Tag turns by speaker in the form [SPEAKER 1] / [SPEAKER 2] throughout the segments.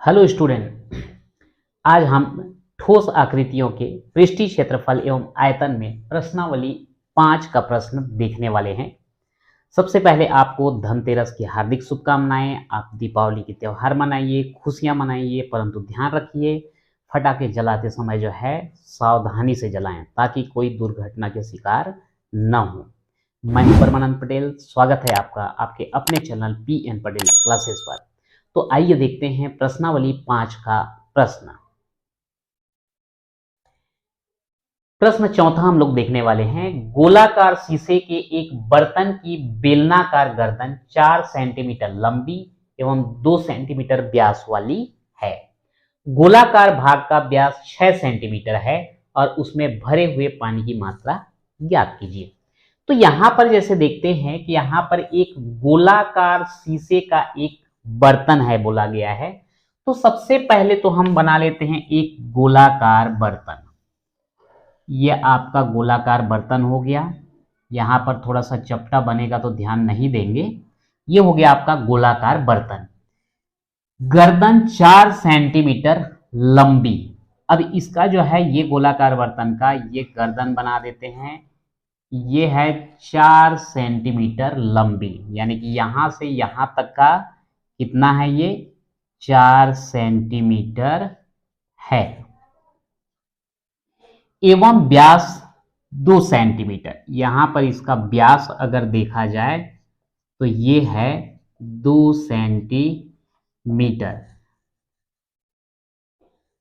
[SPEAKER 1] Hello student. आज हम ठोस आकृतियों के पृष्ठीय क्षेत्रफल एवं आयतन में प्रश्नावली 5 का प्रश्न देखने वाले हैं। सबसे पहले आपको धनतेरस की हार्दिक शुभकामनाएं। आप दीपावली के त्यौहार मनाइए, खुशियां मनाइए, परंतु ध्यान रखिए फटाके जलाते समय जो है सावधानी से जलाएं ताकि कोई दुर्घटना के शिकार न हो। मैं हूं परमानंद पटेल, स्वागत है आपका आपके अपने चैनल पी.एन. पटेल क्लासेस पर। तो आइए देखते हैं प्रश्नावली 5 का प्रश्न। प्रश्न चौथा हम लोग देखने वाले हैं। गोलाकार शीशे के एक बर्तन की बेलनाकार गर्दन 4 सेंटीमीटर लंबी एवं 2 सेंटीमीटर व्यास वाली है। गोलाकार भाग का व्यास 6 सेंटीमीटर है और उसमें भरे हुए पानी की मात्रा ज्ञात कीजिए। तो यहां पर जैसे देखते हैं कि यहां पर एक गोलाकार शीशे का एक बर्तन है बोला गया है। तो सबसे पहले तो हम बना लेते हैं एक गोलाकार बर्तन। ये आपका गोलाकार बर्तन हो गया। यहां पर थोड़ा सा चपटा बनेगा तो ध्यान नहीं देंगे। ये हो गया आपका गोलाकार बर्तन। गर्दन 4 सेंटीमीटर लंबी। अब इसका जो है ये गोलाकार बर्तन का ये गर्दन बना देते हैं। ये है 4 सेंटीमीटर लंबी, यानी कि यहां से यहां तक का कितना है, ये 4 सेंटीमीटर है एवं व्यास 2 सेंटीमीटर। यहां पर इसका व्यास अगर देखा जाए तो ये है 2 सेंटीमीटर।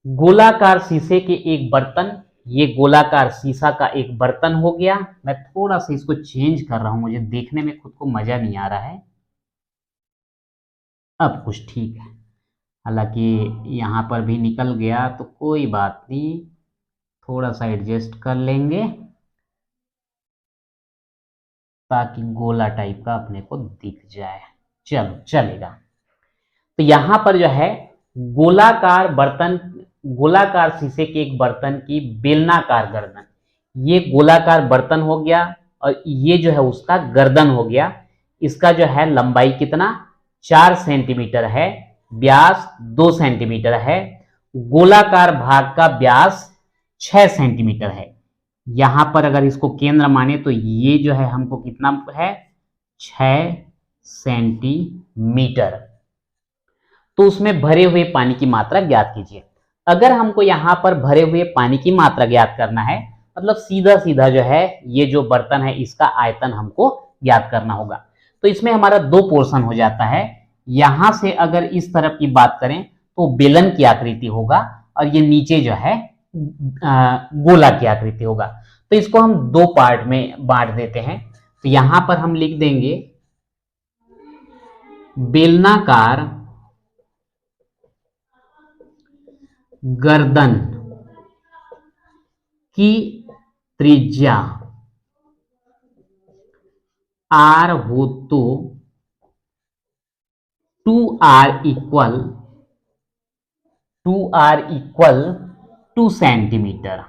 [SPEAKER 1] गोलाकार शीशे के एक बर्तन, ये गोलाकार शीशा का एक बर्तन हो गया। मैं थोड़ा सा इसको चेंज कर रहा हूं, मुझे देखने में खुद को मजा नहीं आ रहा है। अब कुछ ठीक है, हालांकि यहां पर भी निकल गया तो कोई बात नहीं, थोड़ा सा एडजस्ट कर लेंगे ताकि गोला टाइप का अपने को दिख जाए। चलो चलेगा। तो यहां पर जो है गोलाकार बर्तन, गोलाकार शीशे के एक बर्तन की बेलनाकार गर्दन, ये गोलाकार बर्तन हो गया और ये जो है उसका गर्दन हो गया। इसका जो है लंबाई कितना, 4 सेंटीमीटर है, व्यास 2 सेंटीमीटर है। गोलाकार भाग का व्यास 6 सेंटीमीटर है। यहां पर अगर इसको केंद्र माने तो ये जो है हमको कितना है, 6 सेंटीमीटर। तो उसमें भरे हुए पानी की मात्रा ज्ञात कीजिए। अगर हमको यहां पर भरे हुए पानी की मात्रा ज्ञात करना है, मतलब सीधा सीधा जो है ये जो बर्तन है इसका आयतन हमको ज्ञात करना होगा। तो इसमें हमारा 2 पोर्शन हो जाता है। यहां से अगर इस तरफ की बात करें तो बेलन की आकृति होगा और ये नीचे जो है गोला की आकृति होगा। तो इसको हम 2 पार्ट में बांट देते हैं। तो यहां पर हम लिख देंगे बेलनाकार गर्दन की त्रिज्या r हो तो 2r इक्वल 2 सेंटीमीटर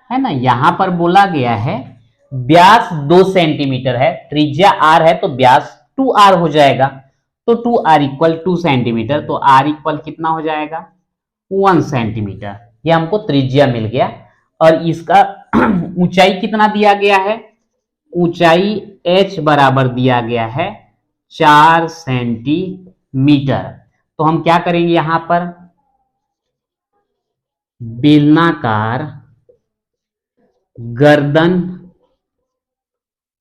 [SPEAKER 1] है ना। यहां पर बोला गया है व्यास 2 सेंटीमीटर है, त्रिज्या r है तो व्यास 2r हो जाएगा। तो 2r इक्वल 2 सेंटीमीटर, तो r इक्वल कितना हो जाएगा, 1 सेंटीमीटर। ये हमको त्रिज्या मिल गया। और इसका ऊंचाई कितना दिया गया है, ऊंचाई h बराबर दिया गया है 4 सेंटीमीटर। तो हम क्या करेंगे, यहां पर बेलनाकार गर्दन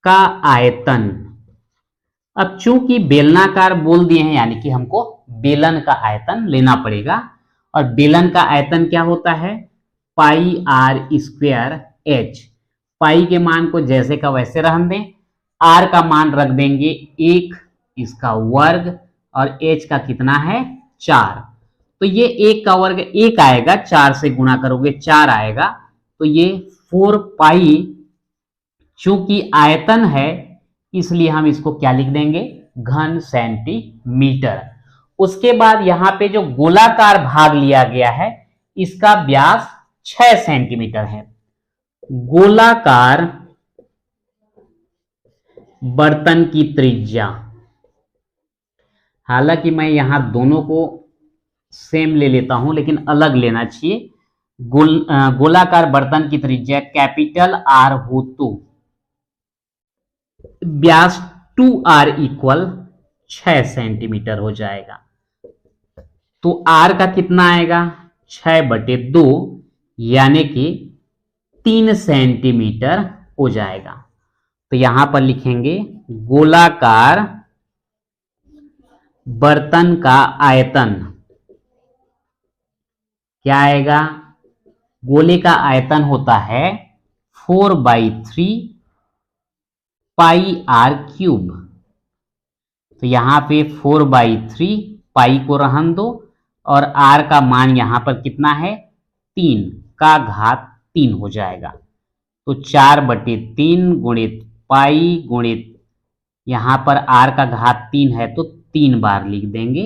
[SPEAKER 1] का आयतन। अब चूंकि बेलनाकार बोल दिए हैं यानी कि हमको बेलन का आयतन लेना पड़ेगा। और बेलन का आयतन क्या होता है, पाई आर स्क्वायर एच। पाई के मान को जैसे का वैसे रहने दें, आर का मान रख देंगे 1 इसका वर्ग और एच का कितना है 4। तो ये 1 का वर्ग 1 आएगा, 4 से गुणा करोगे 4 आएगा। तो ये 4 पाई, चूंकि आयतन है इसलिए हम इसको क्या लिख देंगे, घन सेंटीमीटर। उसके बाद यहां पे जो गोलाकार भाग लिया गया है इसका व्यास 6 सेंटीमीटर है। गोलाकार बर्तन की त्रिज्या, हालांकि मैं यहां दोनों को सेम ले लेता हूं लेकिन अलग लेना चाहिए। गोलाकार बर्तन की त्रिज्या कैपिटल आर हो तो व्यास 2r इक्वल 6 सेंटीमीटर हो जाएगा। तो r का कितना आएगा 6/2 यानी कि 3 सेंटीमीटर हो जाएगा। तो यहां पर लिखेंगे गोलाकार बर्तन का आयतन क्या आएगा, गोले का आयतन होता है 4/3 पाई आर क्यूब। तो यहां पे 4/3 पाई को रहन दो और r का मान यहां पर कितना है 3 का घात 3 हो जाएगा। तो 4/3 गुणित पाई गुणित यहां पर r का घात 3 है तो 3 बार लिख देंगे।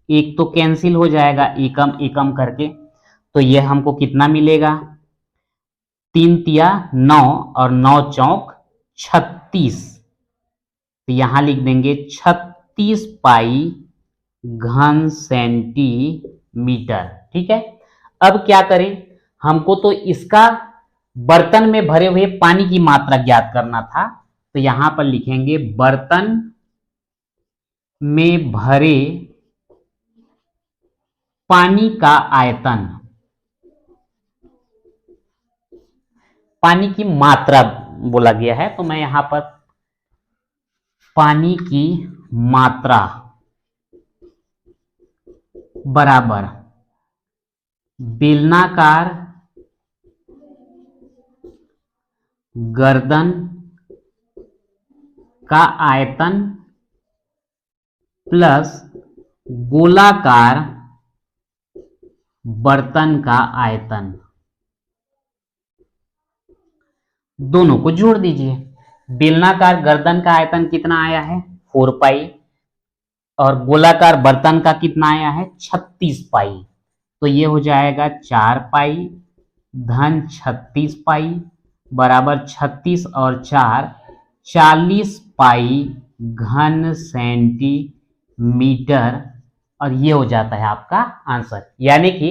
[SPEAKER 1] एक तो कैंसिल हो जाएगा एकम एकम करके, तो यह हमको कितना मिलेगा 3 तिया 9 और 9 चौक 36। तो यहां लिख देंगे 36 पाई घन सेंटीमीटर। ठीक है, अब क्या करें, हमको तो इसका बर्तन में भरे हुए पानी की मात्रा ज्ञात करना था। तो यहां पर लिखेंगे बर्तन में भरे पानी का आयतन, पानी की मात्रा बोला गया है तो मैं यहां पर पानी की मात्रा बराबर बेलनाकार गर्दन का आयतन प्लस गोलाकार बर्तन का आयतन, दोनों को जोड़ दीजिए। बेलनाकार गर्दन का आयतन कितना आया है 4 पाई और गोलाकार बर्तन का कितना आया है 36 पाई। तो ये हो जाएगा 4 पाई धन 36 पाई बराबर 36 और 4 40 पाई घन सेंटीमीटर। और ये हो जाता है आपका आंसर, यानी कि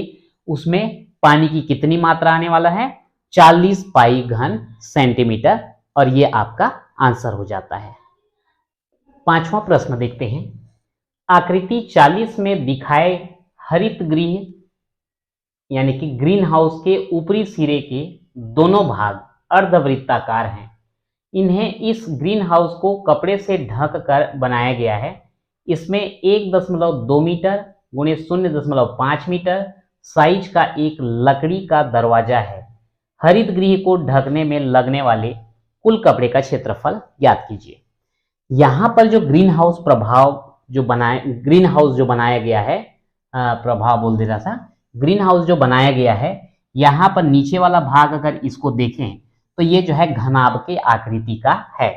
[SPEAKER 1] उसमें पानी की कितनी मात्रा आने वाला है 40 पाई घन सेंटीमीटर, और ये आपका आंसर हो जाता है। 5वां प्रश्न देखते हैं। आकृति 40 में दिखाए हरित गृह यानी कि ग्रीन हाउस के ऊपरी सिरे के दोनों भाग अर्धवृत्ताकार हैं। इन्हें इस ग्रीन हाउस को कपड़े से ढक कर बनाया गया है। इसमें 1.2 मीटर गुणे 0.5 मीटर साइज का एक लकड़ी का दरवाजा है। हरित गृह को ढकने में लगने वाले कुल कपड़े का क्षेत्रफल ज्ञात कीजिए। यहां पर जो ग्रीन हाउस जो बनाया गया है, प्रभाव बोल दे रहा था, ग्रीन हाउस जो बनाया गया है, यहां पर नीचे वाला भाग अगर इसको देखें तो ये जो है घनाभ के आकृति का है,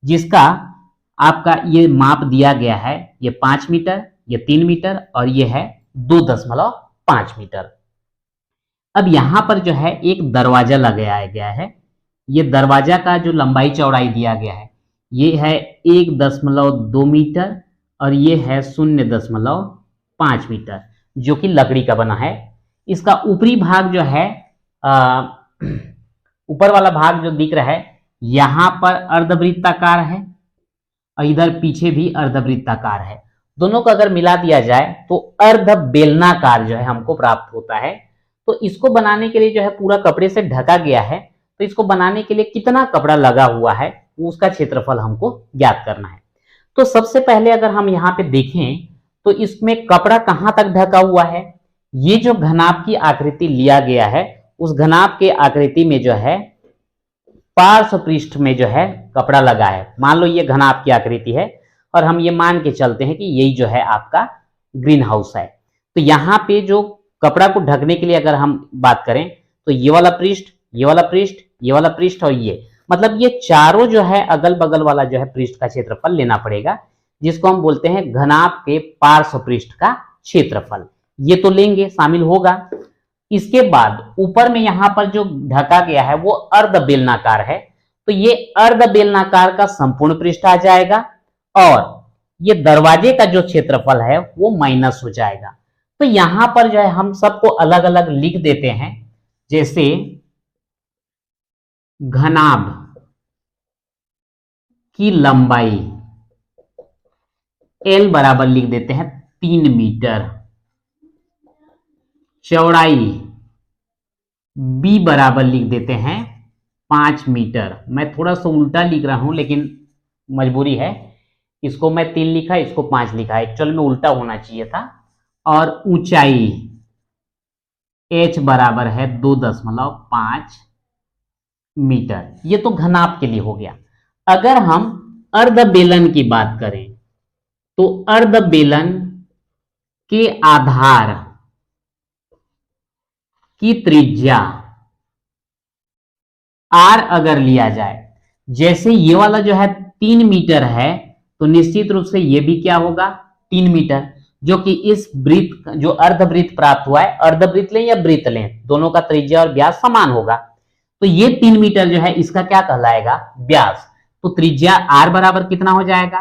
[SPEAKER 1] जिसका आपका ये माप दिया गया है, ये 5 मीटर, ये 3 मीटर और ये है 2.5 मीटर। अब यहां पर जो है एक दरवाजा लगाया गया है। ये दरवाजा का जो लंबाई चौड़ाई दिया गया है ये है 1.2 मीटर और ये है 0.5 मीटर, जो कि लकड़ी का बना है। इसका ऊपरी भाग जो है ऊपर वाला भाग जो दिख रहा है यहां पर अर्धवृत्ताकार है और इधर पीछे भी अर्धवृत्ताकार है। दोनों को अगर मिला दिया जाए तो अर्ध बेलनाकार जो है हमको प्राप्त होता है। तो इसको बनाने के लिए जो है पूरा कपड़े से ढका गया है, तो इसको बनाने के लिए कितना कपड़ा लगा हुआ है उसका क्षेत्रफल हमको ज्ञात करना है। तो सबसे पहले अगर हम यहाँ पे देखें तो इसमें कपड़ा कहां तक ढका हुआ है, ये जो घनाभ की आकृति लिया गया है उस घनाभ के आकृति में जो है पार्श्व पृष्ठ में जो है कपड़ा लगा है। मान लो ये घनाभ की आकृति है और हम ये मान के चलते हैं कि यही जो है आपका ग्रीन हाउस है। तो यहाँ पे जो कपड़ा को ढकने के लिए अगर हम बात करें तो ये वाला पृष्ठ, ये वाला पृष्ठ, ये वाला पृष्ठ और ये, मतलब ये चारों जो है अगल बगल वाला जो है पृष्ठ का क्षेत्रफल लेना पड़ेगा, जिसको हम बोलते हैं घनाभ के पार्श्व पृष्ठ का क्षेत्रफल। ये तो लेंगे, शामिल होगा। इसके बाद ऊपर में यहां पर जो ढका गया है वो अर्ध बेलनाकार है, तो ये अर्ध बेलनाकार का संपूर्ण पृष्ठ आ जाएगा और ये दरवाजे का जो क्षेत्रफल है वो माइनस हो जाएगा। तो यहां पर जो है हम सबको अलग अलग लिख देते हैं। जैसे घनाभ की लंबाई L बराबर लिख देते हैं 3 मीटर, चौड़ाई B बराबर लिख देते हैं 5 मीटर। मैं थोड़ा सा उल्टा लिख रहा हूं लेकिन मजबूरी है, इसको मैं 3 लिखा, इसको 5 लिखा, एक्चुअल में उल्टा होना चाहिए था। और ऊंचाई H बराबर है 2.5 मीटर। ये तो घनाभ के लिए हो गया। अगर हम अर्धबेलन की बात करें तो अर्धबेलन के आधार की त्रिज्या R अगर लिया जाए, जैसे ये वाला जो है 3 मीटर है, तो निश्चित रूप से ये भी क्या होगा 3 मीटर, जो कि इस वृत्त जो अर्धवृत्त प्राप्त हुआ है, अर्धवृत्त लें या वृत्त लें, दोनों का त्रिज्या और व्यास समान होगा। तो ये 3 मीटर जो है इसका क्या कहलाएगा, व्यास। तो त्रिज्या R बराबर कितना हो जाएगा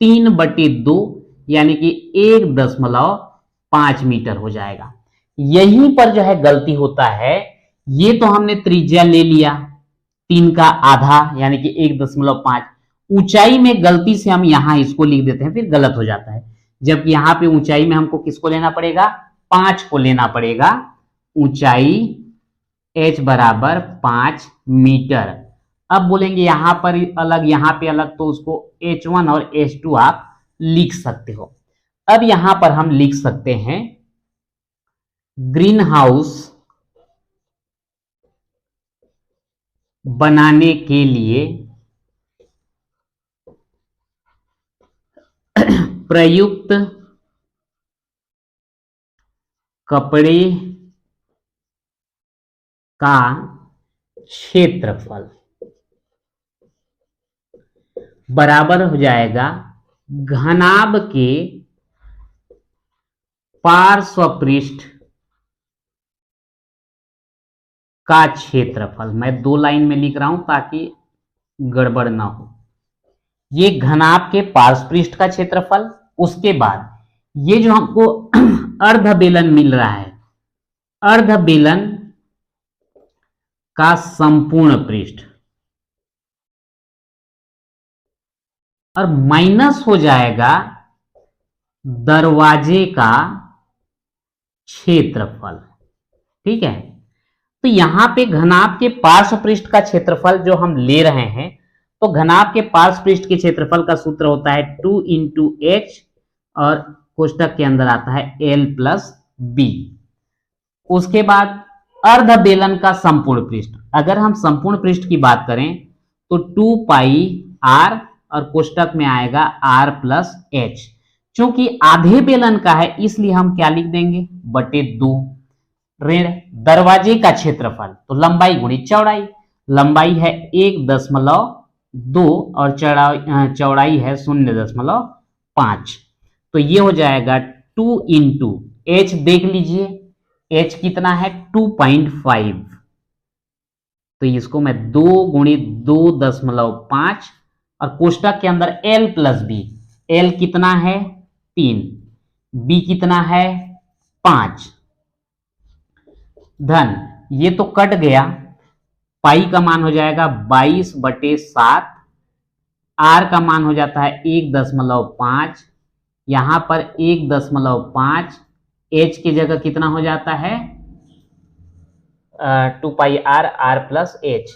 [SPEAKER 1] 3/2, यानी कि 1.5 मीटर हो जाएगा। यहीं पर जो है गलती होता है। ये तो हमने त्रिज्या ले लिया 3 का आधा यानी कि 1.5, ऊंचाई में गलती से हम यहां इसको लिख देते हैं, फिर गलत हो जाता है। जबकि यहां पे ऊंचाई में हमको किसको लेना पड़ेगा, 5 को लेना पड़ेगा। ऊंचाई H बराबर 5 मीटर। अब बोलेंगे यहां पर अलग यहां पे अलग, तो उसको H1 और H2 आप लिख सकते हो। अब यहां पर हम लिख सकते हैं ग्रीन हाउस बनाने के लिए प्रयुक्त कपड़े का क्षेत्रफल बराबर हो जाएगा घनाभ के पार्श्व पृष्ठ का क्षेत्रफल। मैं 2 लाइन में लिख रहा हूं ताकि गड़बड़ ना हो। ये घनाभ के पार्श्व पृष्ठ का क्षेत्रफल, उसके बाद ये जो हमको अर्धबेलन मिल रहा है, अर्धबेलन का संपूर्ण पृष्ठ, और माइनस हो जाएगा दरवाजे का क्षेत्रफल। ठीक है, तो यहां पे घनाभ के पार्श्व पृष्ठ का क्षेत्रफल जो हम ले रहे हैं, तो घनाभ के पार्श्व पृष्ठ के क्षेत्रफल का सूत्र होता है 2 × H और कोष्टक के अंदर आता है L + B। उसके बाद अर्धबेलन का संपूर्ण पृष्ठ, अगर हम संपूर्ण पृष्ठ की बात करें तो 2πr और कोष्टक में आएगा R + H। चूंकि आधे बेलन का है इसलिए हम क्या लिख देंगे /2। ऋण दरवाजे का क्षेत्रफल, तो लंबाई गुणी चौड़ाई, लंबाई है 1.2 और चौड़ाई है 0.5, तो ये हो जाएगा 2 × H। देख लीजिए H कितना है 2.5, तो इसको मैं 2 × 2.5 और कोष्टक के अंदर L + B। L कितना है 3, B कितना है 5, धन ये तो कट गया, पाई का मान हो जाएगा 22/7, R का मान हो जाता है 1.5, यहां पर 1.5, H की जगह कितना हो जाता है 2πr R + H।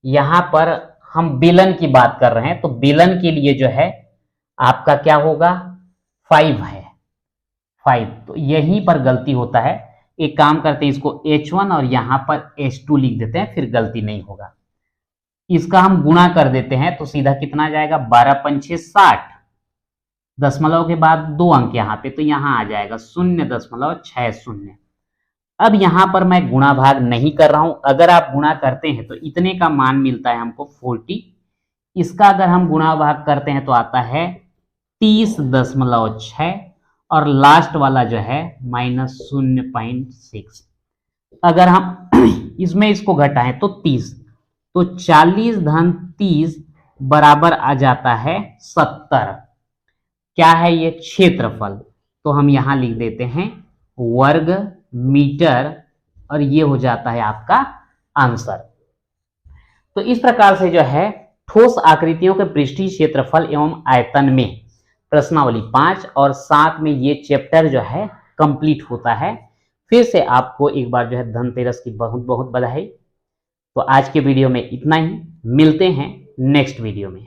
[SPEAKER 1] यहां पर हम बेलन की बात कर रहे हैं, तो बेलन के लिए जो है आपका क्या होगा 5 है 5, तो यहीं पर गलती होता है। एक काम करते हैं, इसको H1 और यहां पर H2 लिख देते हैं, फिर गलती नहीं होगा। इसका हम गुणा कर देते हैं तो सीधा कितना आ जाएगा 12×5 = 60, दशमलव के बाद 2 अंक यहां पे, तो यहां आ जाएगा 0.60। अब यहां पर मैं गुणा भाग नहीं कर रहा हूं, अगर आप गुणा करते हैं तो इतने का मान मिलता है हमको 40। इसका अगर हम गुणा भाग करते हैं तो आता है 30.6 और लास्ट वाला जो है -0.6। अगर हम इसमें इसको घटाएं तो 30, तो 40 धन 30 बराबर आ जाता है 70। क्या है ये क्षेत्रफल, तो हम यहां लिख देते हैं वर्ग मीटर, और ये हो जाता है आपका आंसर। तो इस प्रकार से जो है ठोस आकृतियों के पृष्ठीय क्षेत्रफल एवं आयतन में प्रश्नावली 5 और 7 में ये चैप्टर जो है कंप्लीट होता है। फिर से आपको एक बार जो है धनतेरस की बहुत बहुत बधाई। तो आज के वीडियो में इतना ही, मिलते हैं नेक्स्ट वीडियो में।